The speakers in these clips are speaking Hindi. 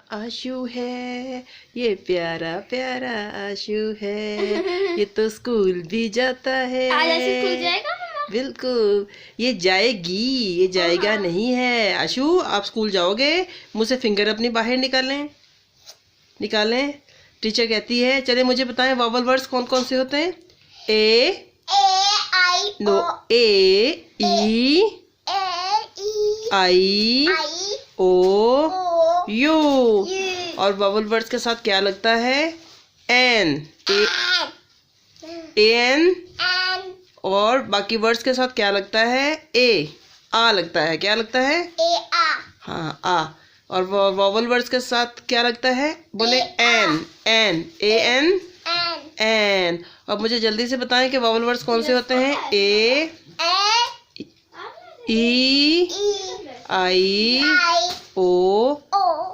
आशु है, ये प्यारा प्यारा आशु है, ये तो स्कूल भी जाता है। आज ऐसे स्कूल जाएगा मम्मा? बिल्कुल, ये जाएगी, ये जाएगा नहीं है। आशु आप स्कूल जाओगे? मुझसे फिंगर अपनी बाहर निकालें, निकालें। टीचर कहती है चले मुझे बताएं वॉवल वर्ड्स कौन कौन से होते हैं। A I know, A E I O U. और वॉवल वर्ड्स के साथ क्या लगता है? An, a an. और बाकी वर्ड्स के साथ क्या लगता है? ए आ लगता है। क्या लगता है? हाँ आ। और वॉवल वर्ड्स के साथ क्या लगता है? बोले N, N, a N, N. अब मुझे जल्दी से बताएं कि वॉवल वर्ड्स कौन से होते हैं। ए ई आई ओ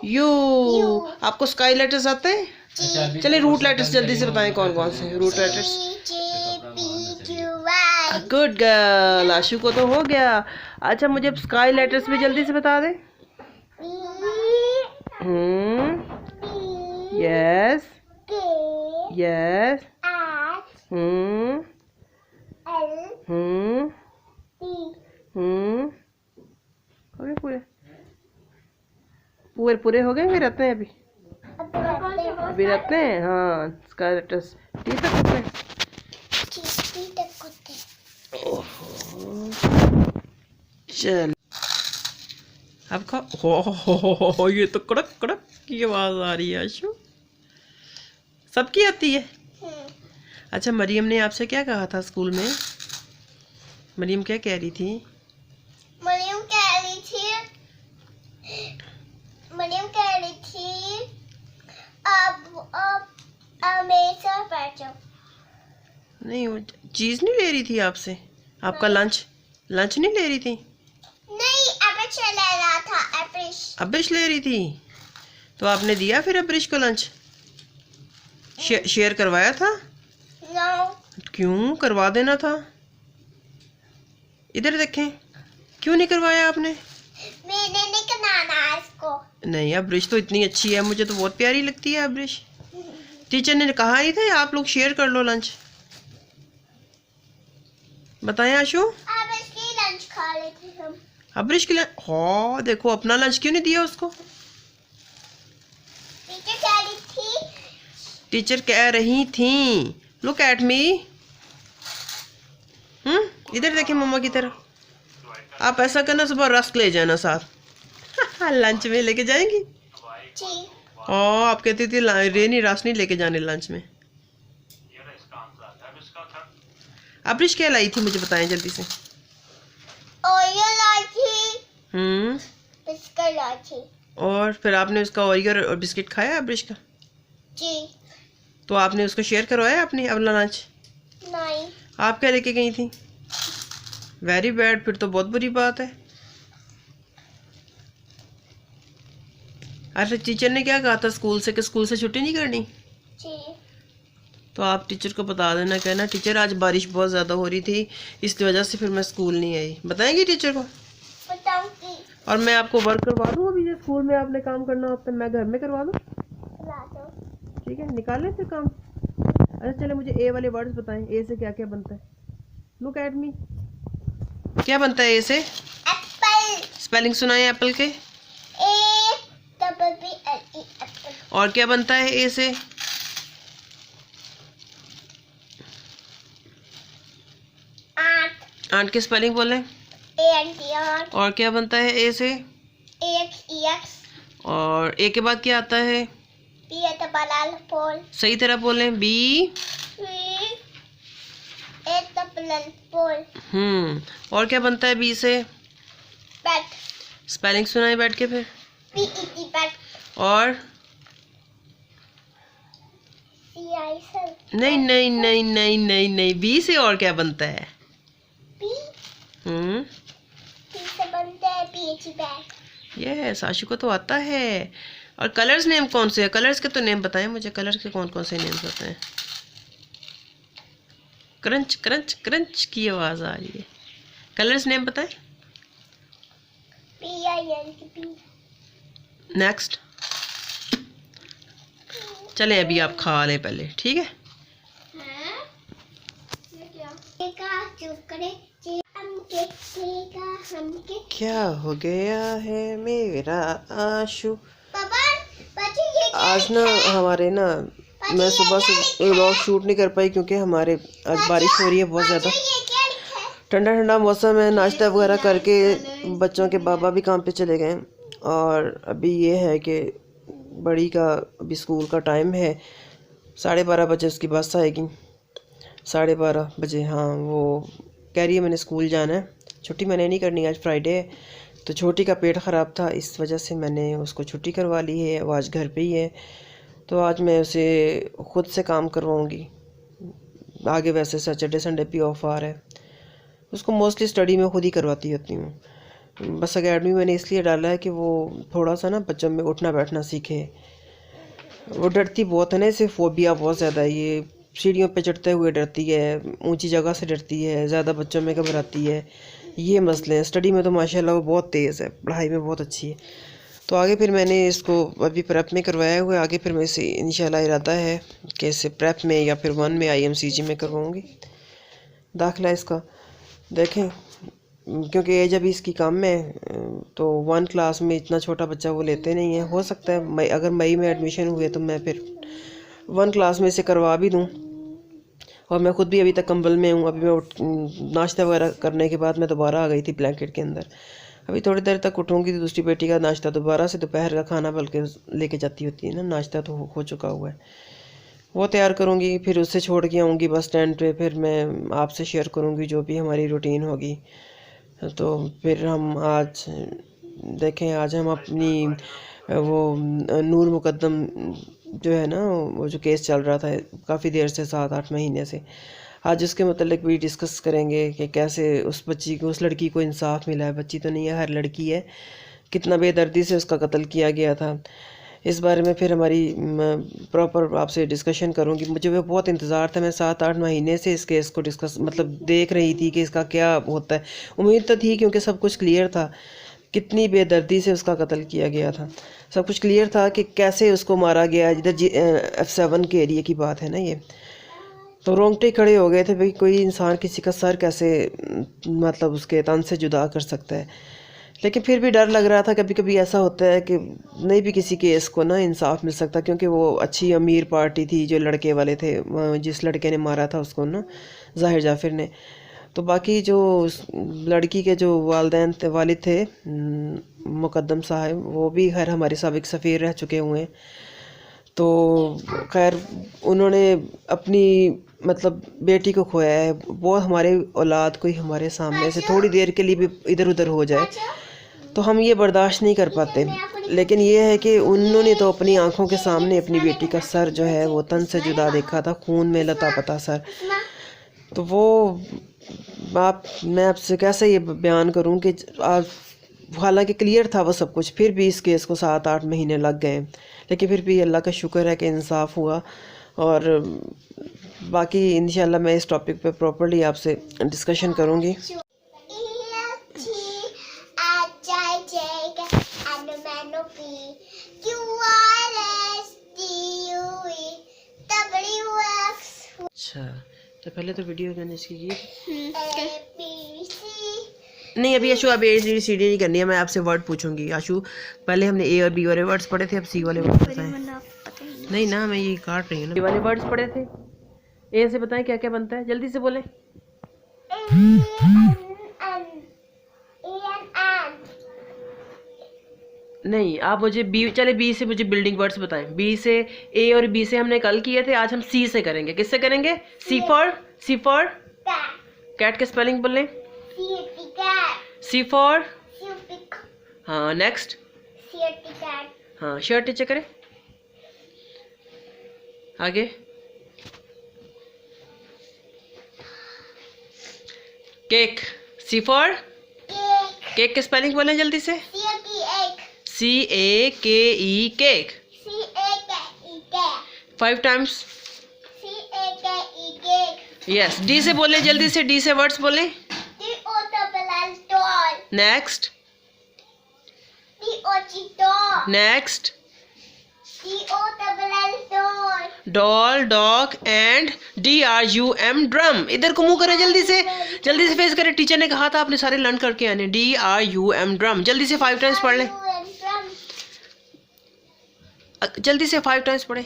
यू। आपको स्काई लेटर्स आते हैं? चलिए रूट लेटर्स जल्दी से बताएं कौन कौन से रूट लेटर्स। गुड गर्ल, आशु को तो हो गया। अच्छा मुझे स्काई लेटर्स भी जल्दी से बता दे। Yes yes. हो गए पूरे? पूरे पूरे हो गए? फिर रहते हैं अभी रहते हैं। हाँ स्काई लेटर्स टी तक होते हैं। चल आपका हो ये तो कड़क कड़क की आवाज आ रही है आशु। सबकी आती है? अच्छा मरियम ने आपसे क्या कहा था स्कूल में? मरियम क्या कह रही थी? मरियम कह रही थी अब मेरे साथ बैठो। नहीं वो चीज नहीं ले रही थी आपसे? आपका लंच नहीं ले रही थी? नहीं अब्रिश ले रहा था। अब्रिश ले रही थी तो आपने दिया फिर अब्रिश को लंच? शेयर करवाया था? नो। क्यों? करवा देना था। इधर देखें, क्यों नहीं करवाया आपने? मैंने नहीं बनाना इसको। नहीं अब्रिश तो इतनी अच्छी है, मुझे तो बहुत प्यारी लगती है अब्रिश। टीचर ने कहा ही था आप लोग शेयर कर लो लंच। बताएं आशु। अब्रिश की लंच खा लेते हम। अब्रिश के लंच? हाँ देखो अपना लंच क्यों नहीं दिया उसको? टीचर कह रही थी लुक एट मी। इधर देखिए मम्मा की तरफ। आप ऐसा करना सुबह रस्क ले जाना साथ लंच में लेके जाएंगी? जी। हाँ आप कहती थी रेनी रस नहीं लेके जाने लंच में। अब्रिश क्या लाई थी मुझे बताएं जल्दी से। ओरियो लाई थी। बिस्किट लाई थी। और फिर आपने उसका ओरियो और बिस्किट खाया अब्रिश का? जी। तो आपने उसको शेयर करवाया अपनी अपना लंच? नहीं। आप क्या लेके गई थी? वेरी बैड, फिर तो बहुत बुरी बात है। अच्छा टीचर ने क्या कहा था स्कूल से कि स्कूल से छुट्टी नहीं करनी? जी। तो आप टीचर को बता देना, कहना टीचर आज बारिश बहुत ज़्यादा हो रही थी इसकी वजह से फिर मैं स्कूल नहीं आई। बताएंगी टीचर को? बताऊंगी। और मैं आपको वर्क करवा दूँ अभी जो स्कूल में आपने काम करना होता है मैं घर में करवा दूँ? ठीक है निकाल लें फिर काम। अच्छा चले मुझे ए वाले वर्ड्स बताएं। ए से क्या क्या बनता है? Look at me. क्या बनता है ए से? एप्पल। स्पेलिंग सुनाए एप्पल के। APPLE Apple. और क्या बनता है ए से? आंट। आंट की स्पेलिंग बोलें। ANT। और क्या बनता है ए से? AXEX। और ए के बाद क्या आता है? BALL। सही तरह बोलें। बी। BALL। और क्या बनता है बी से? बैट। स्पेलिंग सुनाए बैठ के फिर। BET bat. और CI नहीं नहीं नहीं नहीं नहीं नहीं बी से और क्या बनता है? B से बनता है PH बैट। यस आशु को तो आता है। और कलर्स नेम कौन से है? कलर्स के तो नेम बताएं मुझे, कलर्स के कौन कौन से नेम्स होते हैं? क्रंच क्रंच क्रंच की आवाज आ रही है। कलर्स नेम बताएं। PINT। नेक्स्ट चले अभी आप खा लें पहले, ठीक है। क्या हो गया है मेरा आशु। आज ना हमारे ना, मैं सुबह से व्लॉग शूट नहीं कर पाई क्योंकि हमारे आज बारिश हो रही है बहुत ज़्यादा। ठंडा ठंडा मौसम है, नाश्ता वगैरह करके बच्चों के बाबा भी काम पे चले गए और अभी ये है कि बड़ी का अभी स्कूल का टाइम है, 12:30 बजे उसकी बस आएगी, 12:30 बजे। हाँ, वो कह रही है मैंने स्कूल जाना है, छुट्टी मैंने नहीं करनी, आज फ्राइडे है। तो छोटी का पेट ख़राब था, इस वजह से मैंने उसको छुट्टी करवा ली है, वो आज घर पे ही है। तो आज मैं उसे ख़ुद से काम करवाऊँगी। आगे वैसे सैटरडे संडे भी ऑफ आ रहा है, उसको मोस्टली स्टडी में खुद ही करवाती होती हूँ। बस अकेडमी मैंने इसलिए डाला है कि वो थोड़ा सा ना बच्चों में उठना बैठना सीखे। वो डरती बहुत है ना, इसे फोबिया बहुत ज़्यादा है, ये सीढ़ियों पे चढ़ते हुए डरती है, ऊंची जगह से डरती है, ज़्यादा बच्चों में घबराती है, ये मसले हैं। स्टडी में तो माशाल्लाह वो बहुत तेज़ है, पढ़ाई में बहुत अच्छी है। तो आगे फिर मैंने इसको अभी प्रेप में करवाया हुआ है, आगे फिर मैं इसे इंशाल्लाह इरादा है कि इसे प्रेप में या फिर 1 में IMCG में करवाऊँगी दाखिला इसका। देखें, क्योंकि एज अभी इसकी कम है, तो 1 क्लास में इतना छोटा बच्चा वो लेते नहीं है। हो सकता है अगर मई में एडमिशन हुए तो मैं फिर 1 क्लास में इसे करवा भी दूं। और मैं ख़ुद भी अभी तक कंबल में हूँ। अभी मैं नाश्ता वगैरह करने के बाद मैं दोबारा आ गई थी ब्लैंकेट के अंदर। अभी थोड़ी देर तक उठूँगी तो दूसरी बेटी का नाश्ता दोबारा से, दोपहर का खाना बल्कि लेके जाती होती है ना, नाश्ता तो हो चुका हुआ है, वो तैयार करूँगी, फिर उससे छोड़ के आऊँगी बस स्टैंड पे। फिर मैं आपसे शेयर करूँगी जो भी हमारी रूटीन होगी। तो फिर हम आज देखें, आज हम अपनी वो नूर मुकद्दम जो है ना, वो जो केस चल रहा था काफ़ी देर से, 7-8 महीने से, आज उसके मतलब भी डिस्कस करेंगे कि कैसे उस बच्ची को, उस लड़की को इंसाफ मिला है। बच्ची तो नहीं है, हर लड़की है, कितना बेदर्दी से उसका कत्ल किया गया था। इस बारे में फिर हमारी प्रॉपर आपसे डिस्कशन करूंगी। मुझे वो बहुत इंतज़ार था, मैं 7-8 महीने से इस केस को डिस्कस मतलब देख रही थी कि इसका क्या होता है। उम्मीद तो थी क्योंकि सब कुछ क्लियर था, कितनी बेदर्दी से उसका कत्ल किया गया था, सब कुछ क्लियर था कि कैसे उसको मारा गया। इधर F7 के एरिया की बात है ना ये, तो रोंगटे खड़े हो गए थे भाई, कोई इंसान किसी का सर कैसे मतलब उसके तन से जुदा कर सकता है। लेकिन फिर भी डर लग रहा था, कभी कभी ऐसा होता है कि नहीं भी किसी केस को ना इंसाफ मिल सकता, क्योंकि वो अच्छी अमीर पार्टी थी जो लड़के वाले थे, जिस लड़के ने मारा था उसको ना, ज़ाहिर जाफिर ने। तो बाकी जो लड़की के जो वालिदैन थे, वालिद थे मुकद्दम साहब, वो भी खैर हमारे साबिक सफ़ीर रह चुके हुए हैं। तो खैर उन्होंने अपनी मतलब बेटी को खोया है। वो हमारे औलाद कोई हमारे सामने से थोड़ी देर के लिए भी इधर उधर हो जाए तो हम ये बर्दाश्त नहीं कर पाते। लेकिन ये है कि उन्होंने तो अपनी आंखों के सामने अपनी बेटी का सर जो है वो तन से जुदा देखा था, खून में लतापता सर। तो वो मैं आपसे कैसे ये बयान करूं कि हालांकि क्लियर था वो सब कुछ, फिर भी इस केस को 7-8 महीने लग गए। लेकिन फिर भी अल्लाह का शुक्र है कि इंसाफ हुआ। और बाकी इंशाल्लाह मैं इस टॉपिक पे प्रॉपर्ली आपसे डिस्कशन करूंगी। अच्छा, तो पहले तो वीडियो मैंने इसकी की नहीं, अभी आशु अब ABCD नहीं करनी है, मैं आपसे वर्ड पूछूंगी। आशु पहले हमने A और B वाले वर्ड्स पढ़े थे, अब C वाले वर्ड्स बताएं। नहीं ना, मैं ये काट रही हूँ ना। B वाले वर्ड्स पढ़े थे, A से बताएं क्या क्या बनता है, जल्दी से बोलें। नहीं, आप मुझे चले B से मुझे बिल्डिंग वर्ड्स बताएं। B से, A और B से हमने कल किए थे, आज हम C से करेंगे। किससे करेंगे? C फॉर कैट के स्पेलिंग बोल लें। C फॉर, हाँ नेक्स्ट, हाँ शर्ट नीचे करें, आगे केक। C फॉर केक के स्पेलिंग बोलें जल्दी से। CAKE cake. 5 times. Yes. D से बोले जल्दी से, D से वर्ड्स बोले। Next, next, doll, dog and DRUM drum. इधर को मुंह करें, जल्दी से फेस करें। टीचर ने कहा था आपने सारे लर्न करके आने। DRUM drum. जल्दी से 5 टाइम्स पढ़ ले, जल्दी से 5 टाइम्स पढ़े।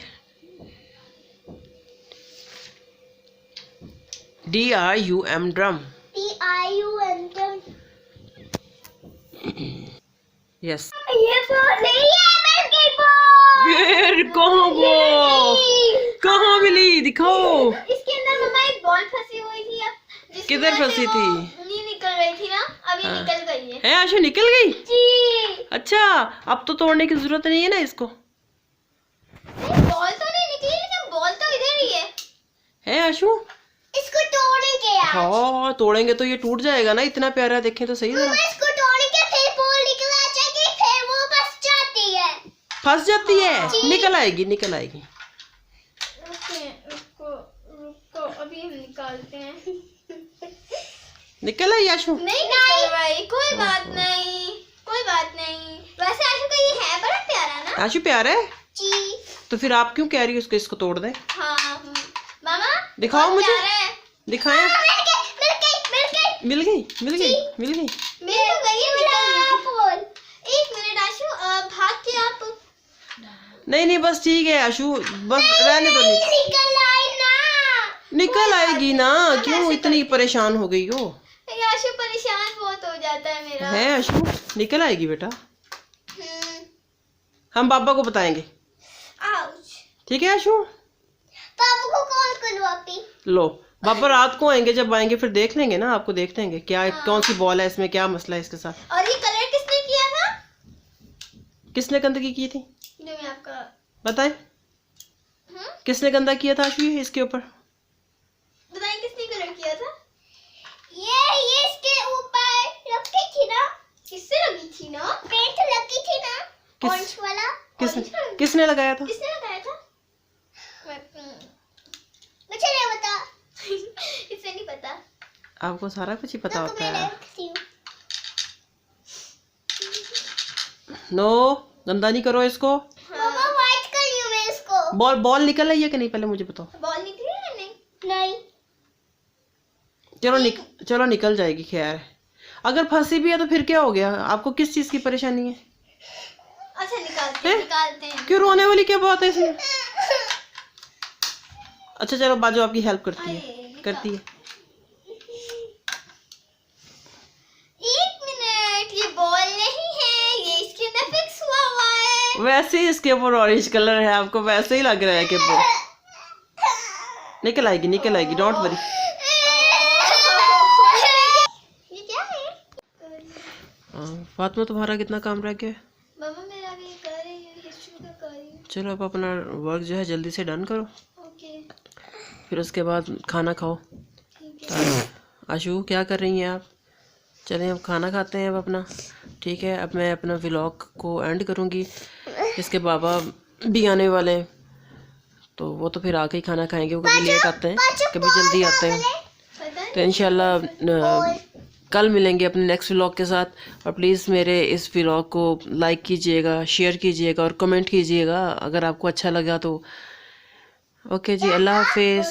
DRUM drum. यस। ये बॉल नहीं है, बास्केटबॉल। कहाँ मिली? दिखाओ। इसके अंदर मम्मा एक बॉल फंसी हुई थी, अब किधर फंसी थी? नहीं निकल रही थी ना, अब ये निकल गई है। आशु निकल गई? जी। अच्छा, अब तो तोड़ने की जरूरत नहीं है ना इसको। बॉल तो नहीं निकली, लेकिन बॉल तो इधर ही है आशु? इसको तोड़ेंगे आज। हाँ, तोड़ेंगे तो ये टूट जाएगा ना। इतना प्यारा, देखें तो सही जरा। इसको तोड़ेंगे, फिर बॉल निकल आ जाएगी, फिर वो फंस जाती है। फंस जाती है? निकल आएगी, निकल आएगी। रुको, अभी हम निकालते हैं। निकल आई आशु? नहीं निकल रही, कोई बात नहीं। वैसे आशु का ये है बड़ा प्यारा ना। आशु प्यारा है जी। तो फिर आप क्यों कह रही हो इसको तोड़ दे? हाँ मामा, दिखाओ मुझे। प्यारा है। दिखाएं। मिल गई। मिल तो गई है, बॉल। एक मिनट आशु, भाग के आप। नहीं, बस ठीक है आशु, बस रहने दो। निकल आएगी ना, क्यों इतनी परेशान हो गई हो? आशु परेशान बहुत हो जाता है मेरा। है आशु, निकल आएगी बेटा। हम पापा को बताएंगे, आउच। ठीक है आशु? पापा को कॉल करो अभी। लो, पापा रात को आएंगे, जब आएंगे फिर देख लेंगे ना, आपको देख लेंगे क्या कौन सी बॉल है, इसमें क्या मसला है इसके साथ। और ये कलर किसने किया था? किसने गंदगी की थी? जो मैं आपका बताएं। किसने गंदा किया था आशु इसके ऊपर? बताएं, किसने कलर किया था? ये इसके ऊपर रखी थी ना। किससे लगी थी ना? पेंट लगी थी ना, ऑरेंज वाला। किसने लगाया था? किसने लगाया था? मुझे नहीं पता। इसे नहीं पता। आपको सारा कुछ ही पता होता है। नो, गंदा नहीं करो इसको। मम्मा व्हाइट कर रही हूं मैं इसको। बॉल निकल आई है कि नहीं, पहले मुझे बताओ। बॉल निकली है? नहीं। चलो निकल जाएगी। खैर, अगर फंसी भी है तो फिर क्या हो गया? आपको किस चीज की परेशानी है? अच्छा, निकालते हैं। क्यों रोने वाली क्या बात है इसमें? अच्छा चलो, बाजू आपकी हेल्प करती है। एक मिनट, ये बॉल नहीं है, ये इसके अंदर फिक्स हुआ है। वैसे ही इसके ऊपर ऑरेंज कलर है, आपको वैसे ही लग रहा है कि वो निकल आएगी, डोंट वरी। ये क्या है? फातिमा, तुम्हारा कितना काम रह गया? मम्मा मेरा भी कर रही है, हिस्ट्री का कर रही हूं। चलो, अब अपना वर्क जो है जल्दी से डन करो। ओके। फिर उसके बाद खाना खाओ। आशु, क्या कर रही हैं आप? चलें अब खाना खाते हैं अब अपना। ठीक है, अब मैं अपना व्लॉग को एंड करूँगी। इसके बाबा भी आने वाले हैं, तो वो तो फिर आके ही खाना खाएंगे। वो कभी लेट आते हैं, कभी जल्दी आते हैं। तो इंशाल्लाह कल मिलेंगे अपने नेक्स्ट व्लॉग के साथ। और प्लीज़ मेरे इस व्लॉग को लाइक कीजिएगा, शेयर कीजिएगा और कमेंट कीजिएगा अगर आपको अच्छा लगा तो। ओके जी, अल्लाह हाफिज़।